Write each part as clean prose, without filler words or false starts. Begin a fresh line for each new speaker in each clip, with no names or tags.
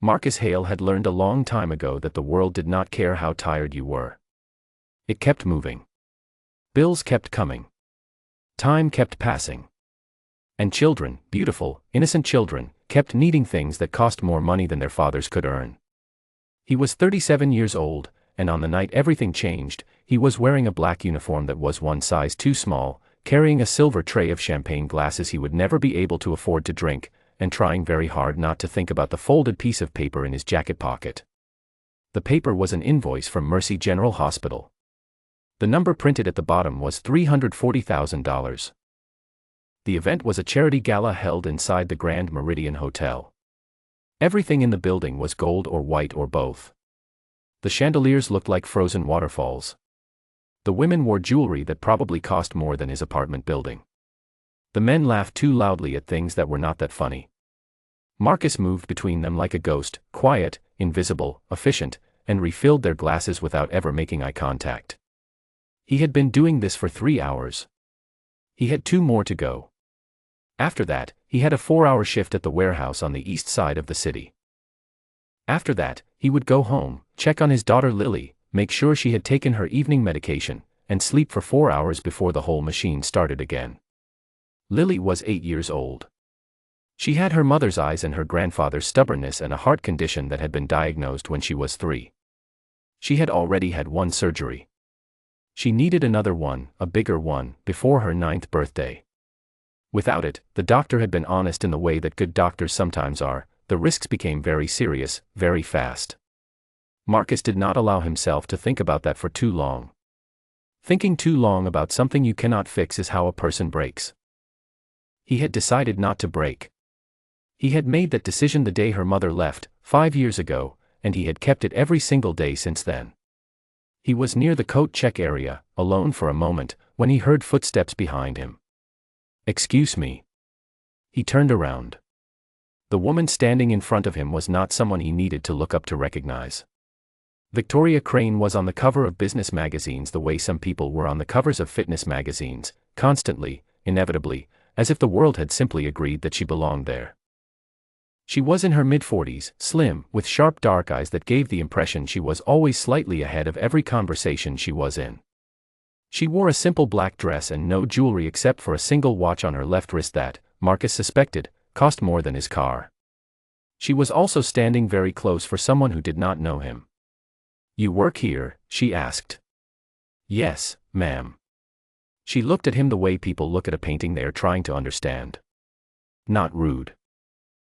Marcus Hale had learned a long time ago that the world did not care how tired you were. It kept moving. Bills kept coming. Time kept passing. And children, beautiful, innocent children, kept needing things that cost more money than their fathers could earn. He was 37 years old, and on the night everything changed, he was wearing a black uniform that was one size too small, carrying a silver tray of champagne glasses he would never be able to afford to drink, and trying very hard not to think about the folded piece of paper in his jacket pocket. The paper was an invoice from Mercy General Hospital. The number printed at the bottom was $340,000. The event was a charity gala held inside the Grand Meridian Hotel. Everything in the building was gold or white or both. The chandeliers looked like frozen waterfalls. The women wore jewelry that probably cost more than his apartment building. The men laughed too loudly at things that were not that funny. Marcus moved between them like a ghost, quiet, invisible, efficient, and refilled their glasses without ever making eye contact. He had been doing this for 3 hours. He had 2 more to go. After that, he had a 4-hour shift at the warehouse on the east side of the city. After that, he would go home, check on his daughter Lily, make sure she had taken her evening medication, and sleep for 4 hours before the whole machine started again. Lily was 8 years old. She had her mother's eyes and her grandfather's stubbornness and a heart condition that had been diagnosed when she was 3. She had already had 1 surgery. She needed another one, a bigger one, before her 9th birthday. Without it, the doctor had been honest in the way that good doctors sometimes are, the risks became very serious, very fast. Marcus did not allow himself to think about that for too long. Thinking too long about something you cannot fix is how a person breaks. He had decided not to break. He had made that decision the day her mother left, 5 years ago, and he had kept it every single day since then. He was near the coat check area, alone for a moment, when he heard footsteps behind him. "Excuse me." He turned around. The woman standing in front of him was not someone he needed to look up to recognize. Victoria Crane was on the cover of business magazines the way some people were on the covers of fitness magazines, constantly, inevitably, as if the world had simply agreed that she belonged there. She was in her mid-40s, slim, with sharp dark eyes that gave the impression she was always slightly ahead of every conversation she was in. She wore a simple black dress and no jewelry except for a single watch on her left wrist that, Marcus suspected, cost more than his car. She was also standing very close for someone who did not know him. "You work here?" she asked. "Yes, ma'am." She looked at him the way people look at a painting they are trying to understand. Not rude.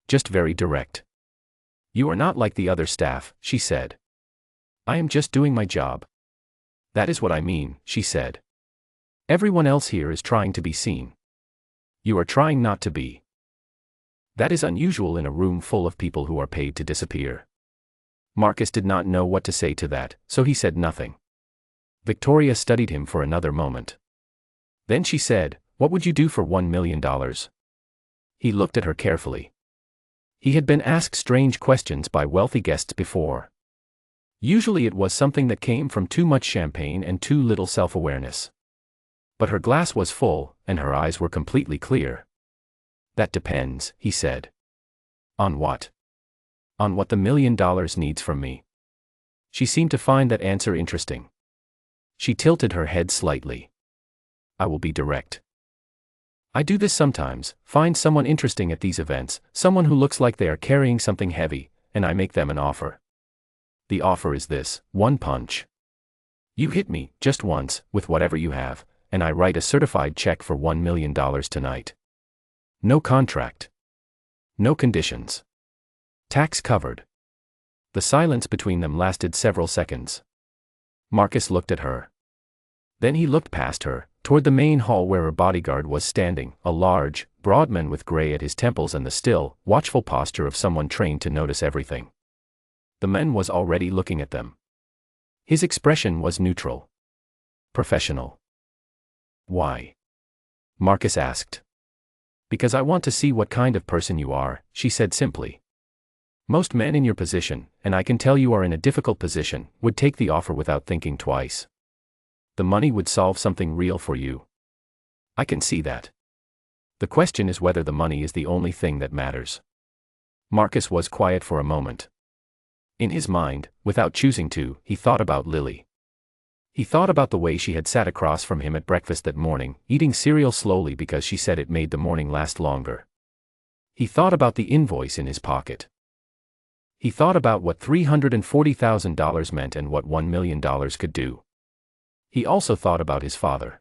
Just very direct. "You are not like the other staff," she said. "I am just doing my job." "That is what I mean," she said. "Everyone else here is trying to be seen. You are trying not to be. That is unusual in a room full of people who are paid to disappear." Marcus did not know what to say to that, so he said nothing. Victoria studied him for another moment. Then she said, "What would you do for $1 million? He looked at her carefully. He had been asked strange questions by wealthy guests before. Usually it was something that came from too much champagne and too little self-awareness. But her glass was full, and her eyes were completely clear. "That depends," he said. "On what?" "On what the $1 million needs from me." She seemed to find that answer interesting. She tilted her head slightly. "I will be direct. I do this sometimes, find someone interesting at these events, someone who looks like they are carrying something heavy, and I make them an offer. The offer is this: 1 punch. You hit me, just once, with whatever you have, and I write a certified check for $1 million tonight. No contract. No conditions. Tax covered." The silence between them lasted several seconds. Marcus looked at her. Then he looked past her, toward the main hall where her bodyguard was standing, a large, broad man with gray at his temples and the still, watchful posture of someone trained to notice everything. The man was already looking at them. His expression was neutral. Professional. "Why?" Marcus asked. "Because I want to see what kind of person you are," she said simply. "Most men in your position, and I can tell you are in a difficult position, would take the offer without thinking twice. The money would solve something real for you. I can see that. The question is whether the money is the only thing that matters." Marcus was quiet for a moment. In his mind, without choosing to, he thought about Lily. He thought about the way she had sat across from him at breakfast that morning, eating cereal slowly because she said it made the morning last longer. He thought about the invoice in his pocket. He thought about what $340,000 meant and what $1 million could do. He also thought about his father.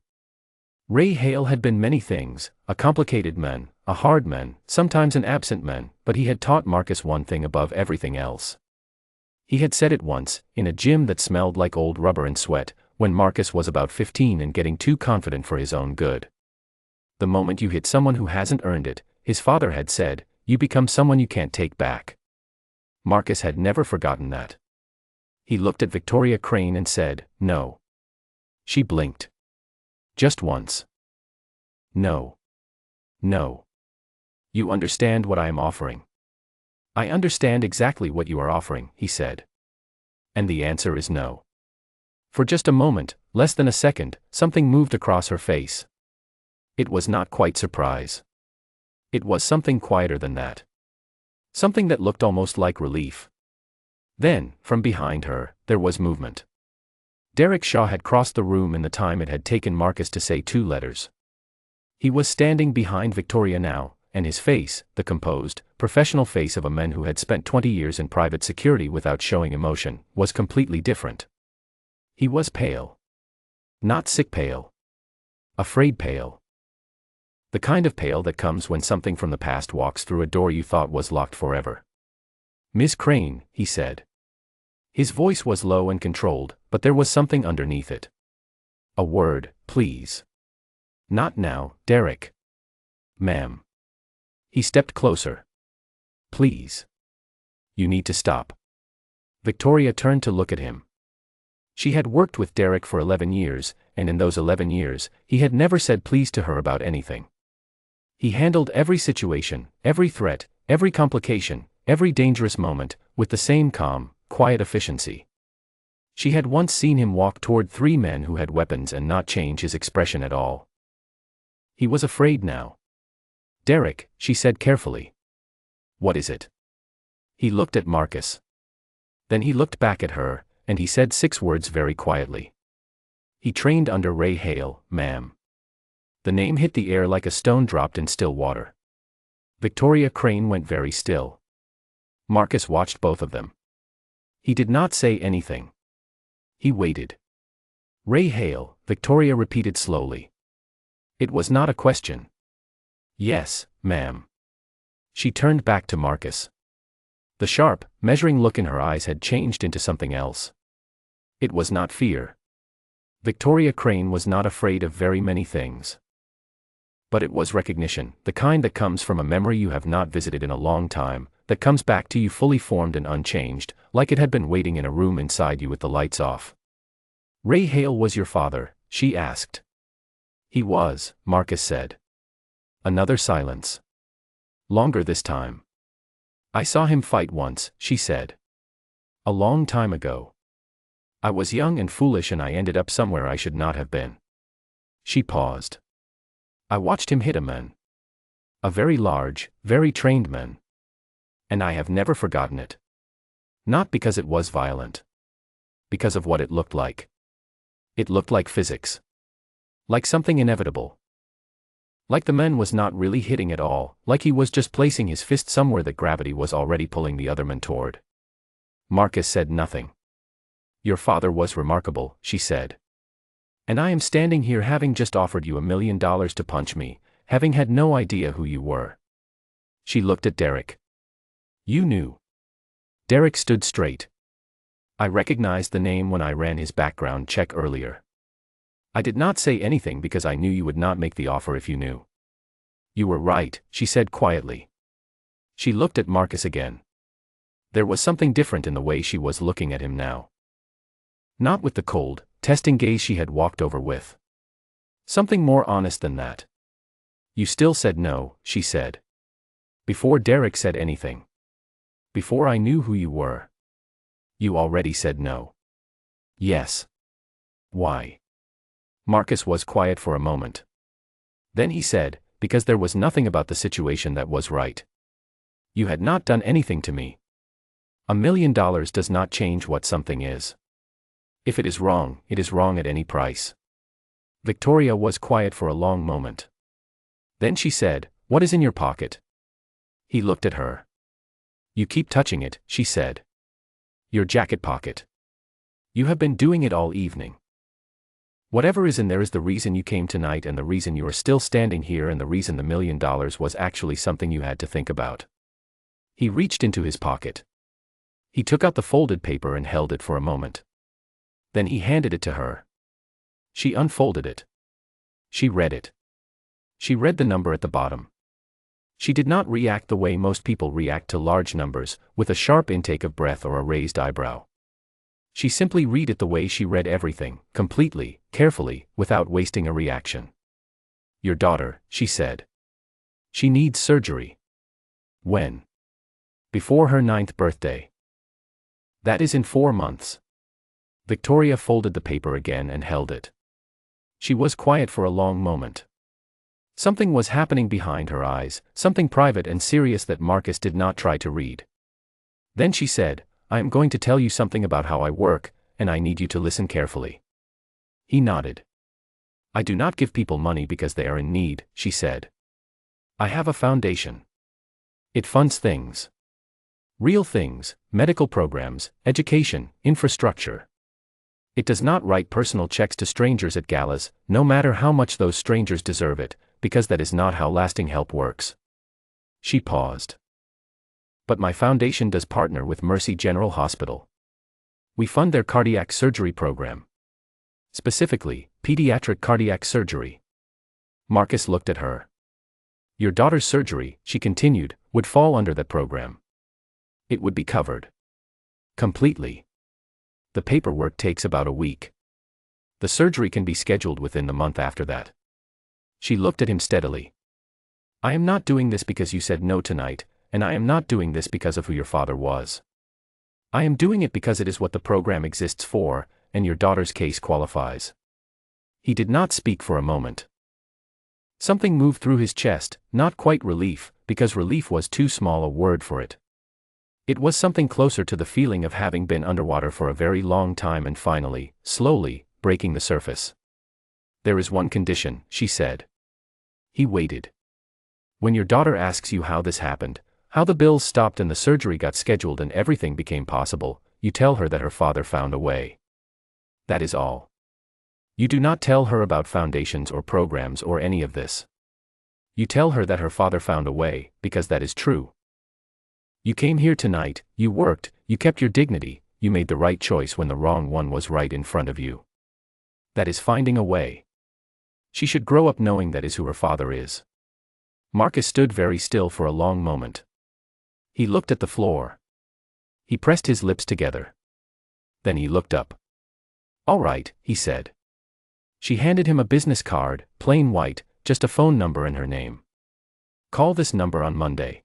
Ray Hale had been many things, a complicated man, a hard man, sometimes an absent man, but he had taught Marcus one thing above everything else. He had said it once, in a gym that smelled like old rubber and sweat, when Marcus was about 15 and getting too confident for his own good. The moment you hit someone who hasn't earned it, his father had said, you become someone you can't take back. Marcus had never forgotten that. He looked at Victoria Crane and said, no. She blinked. Just once. No. No. You understand what I am offering? I understand exactly what you are offering, he said. And the answer is no. For just a moment, less than a second, something moved across her face. It was not quite surprise. It was something quieter than that. Something that looked almost like relief. Then, from behind her, there was movement. Derek Shaw had crossed the room in the time it had taken Marcus to say 2 letters. He was standing behind Victoria now, and his face, the composed, professional face of a man who had spent 20 years in private security without showing emotion, was completely different. He was pale. Not sick pale. Afraid pale. The kind of pale that comes when something from the past walks through a door you thought was locked forever. Miss Crane, he said. His voice was low and controlled, but there was something underneath it. A word, please. Not now, Derek. Ma'am. He stepped closer. Please. You need to stop. Victoria turned to look at him. She had worked with Derek for 11 years, and in those 11 years, he had never said please to her about anything. He handled every situation, every threat, every complication, every dangerous moment, with the same calm, quiet efficiency. She had once seen him walk toward 3 men who had weapons and not change his expression at all. He was afraid now. Derek, she said carefully. What is it? He looked at Marcus. Then he looked back at her, and he said 6 words very quietly. He trained under Ray Hale, ma'am. The name hit the air like a stone dropped in still water. Victoria Crane went very still. Marcus watched both of them. He did not say anything. He waited. Ray Hale, Victoria repeated slowly. It was not a question. Yes, ma'am. She turned back to Marcus. The sharp, measuring look in her eyes had changed into something else. It was not fear. Victoria Crane was not afraid of very many things. But it was recognition, the kind that comes from a memory you have not visited in a long time, that comes back to you fully formed and unchanged, like it had been waiting in a room inside you with the lights off. Ray Hale was your father, she asked. He was, Marcus said. Another silence. Longer this time. I saw him fight once, she said. A long time ago. I was young and foolish and I ended up somewhere I should not have been. She paused. I watched him hit a man. A very large, very trained man. And I have never forgotten it. Not because it was violent. Because of what it looked like. It looked like physics. Like something inevitable. Like the man was not really hitting at all, like he was just placing his fist somewhere that gravity was already pulling the other man toward. Marcus said nothing. Your father was remarkable, she said. And I am standing here having just offered you $1 million to punch me, having had no idea who you were. She looked at Derek. You knew. Derek stood straight. I recognized the name when I ran his background check earlier. I did not say anything because I knew you would not make the offer if you knew. You were right, she said quietly. She looked at Marcus again. There was something different in the way she was looking at him now. Not with the cold, testing gaze she had walked over with. Something more honest than that. You still said no, she said. Before Derek said anything. Before I knew who you were. You already said no. Yes. Why? Marcus was quiet for a moment. Then he said, because there was nothing about the situation that was right. You had not done anything to me. $1 million does not change what something is. If it is wrong at any price. Victoria was quiet for a long moment. Then she said, "What is in your pocket?" He looked at her. "You keep touching it," she said. "Your jacket pocket. You have been doing it all evening. Whatever is in there is the reason you came tonight and the reason you are still standing here and the reason the $1 million was actually something you had to think about." He reached into his pocket. He took out the folded paper and held it for a moment. Then he handed it to her. She unfolded it. She read it. She read the number at the bottom. She did not react the way most people react to large numbers, with a sharp intake of breath or a raised eyebrow. She simply read it the way she read everything, completely, carefully, without wasting a reaction. "Your daughter," she said. "She needs surgery." "When?" "Before her 9th birthday. That is in 4 months. Victoria folded the paper again and held it. She was quiet for a long moment. Something was happening behind her eyes, something private and serious that Marcus did not try to read. Then she said, "I am going to tell you something about how I work, and I need you to listen carefully." He nodded. "I do not give people money because they are in need," she said. "I have a foundation. It funds things. Real things, medical programs, education, infrastructure. It does not write personal checks to strangers at galas, no matter how much those strangers deserve it, because that is not how lasting help works." She paused. "But my foundation does partner with Mercy General Hospital. We fund their cardiac surgery program. Specifically, pediatric cardiac surgery." Marcus looked at her. "Your daughter's surgery," she continued, "would fall under that program. It would be covered. Completely. The paperwork takes about a week. The surgery can be scheduled within the month after that." She looked at him steadily. "I am not doing this because you said no tonight, and I am not doing this because of who your father was. I am doing it because it is what the program exists for, and your daughter's case qualifies." He did not speak for a moment. Something moved through his chest, not quite relief, because relief was too small a word for it. It was something closer to the feeling of having been underwater for a very long time and finally, slowly, breaking the surface. "There is one condition," she said. He waited. "When your daughter asks you how this happened, how the bills stopped and the surgery got scheduled and everything became possible, you tell her that her father found a way. That is all. You do not tell her about foundations or programs or any of this. You tell her that her father found a way, because that is true. You came here tonight, you worked, you kept your dignity, you made the right choice when the wrong one was right in front of you. That is finding a way. She should grow up knowing that is who her father is." Marcus stood very still for a long moment. He looked at the floor. He pressed his lips together. Then he looked up. "All right," he said. She handed him a business card, plain white, just a phone number and her name. "Call this number on Monday.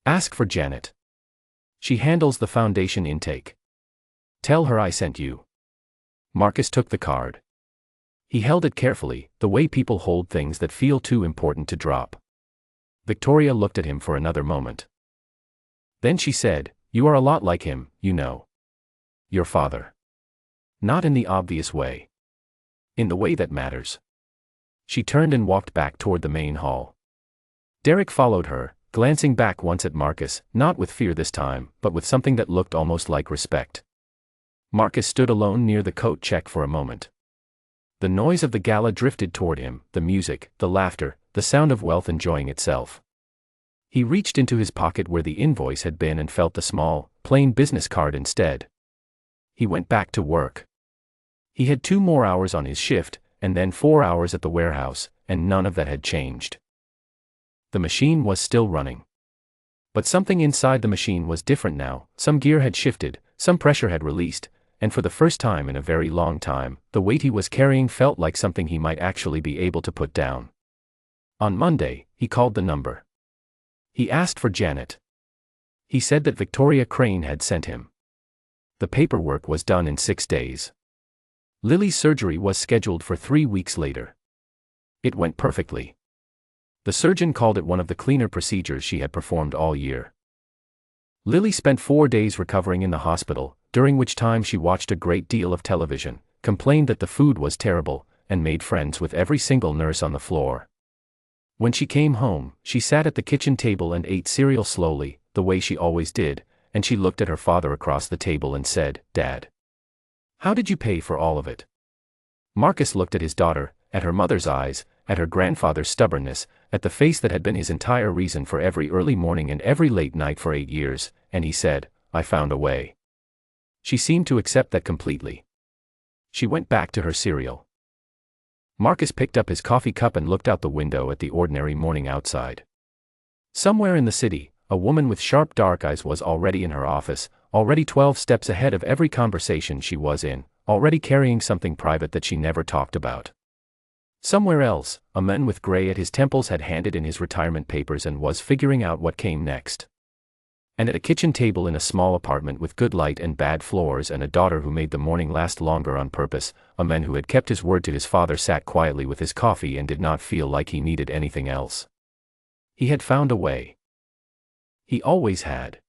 Ask for Janet. She handles the foundation intake. Tell her I sent you." Marcus took the card. He held it carefully, the way people hold things that feel too important to drop. Victoria looked at him for another moment. Then she said, "You are a lot like him, you know. Your father. Not in the obvious way. In the way that matters." She turned and walked back toward the main hall. Derek followed her, glancing back once at Marcus, not with fear this time, but with something that looked almost like respect. Marcus stood alone near the coat check for a moment. The noise of the gala drifted toward him, the music, the laughter, the sound of wealth enjoying itself. He reached into his pocket where the invoice had been and felt the small, plain business card instead. He went back to work. He had 2 more hours on his shift, and then 4 hours at the warehouse, and none of that had changed. The machine was still running. But something inside the machine was different now, some gear had shifted, some pressure had released, and for the first time in a very long time, the weight he was carrying felt like something he might actually be able to put down. On Monday, he called the number. He asked for Janet. He said that Victoria Crane had sent him. The paperwork was done in 6 days. Lily's surgery was scheduled for 3 weeks later. It went perfectly. The surgeon called it one of the cleaner procedures she had performed all year. Lily spent 4 days recovering in the hospital, during which time she watched a great deal of television, complained that the food was terrible, and made friends with every single nurse on the floor. When she came home, she sat at the kitchen table and ate cereal slowly, the way she always did, and she looked at her father across the table and said, "Dad, how did you pay for all of it?" Marcus looked at his daughter, at her mother's eyes, at her grandfather's stubbornness, at the face that had been his entire reason for every early morning and every late night for 8 years, and he said, "I found a way." She seemed to accept that completely. She went back to her cereal. Marcus picked up his coffee cup and looked out the window at the ordinary morning outside. Somewhere in the city, a woman with sharp dark eyes was already in her office, already 12 steps ahead of every conversation she was in, already carrying something private that she never talked about. Somewhere else, a man with gray at his temples had handed in his retirement papers and was figuring out what came next. And at a kitchen table in a small apartment with good light and bad floors and a daughter who made the morning last longer on purpose, a man who had kept his word to his father sat quietly with his coffee and did not feel like he needed anything else. He had found a way. He always had.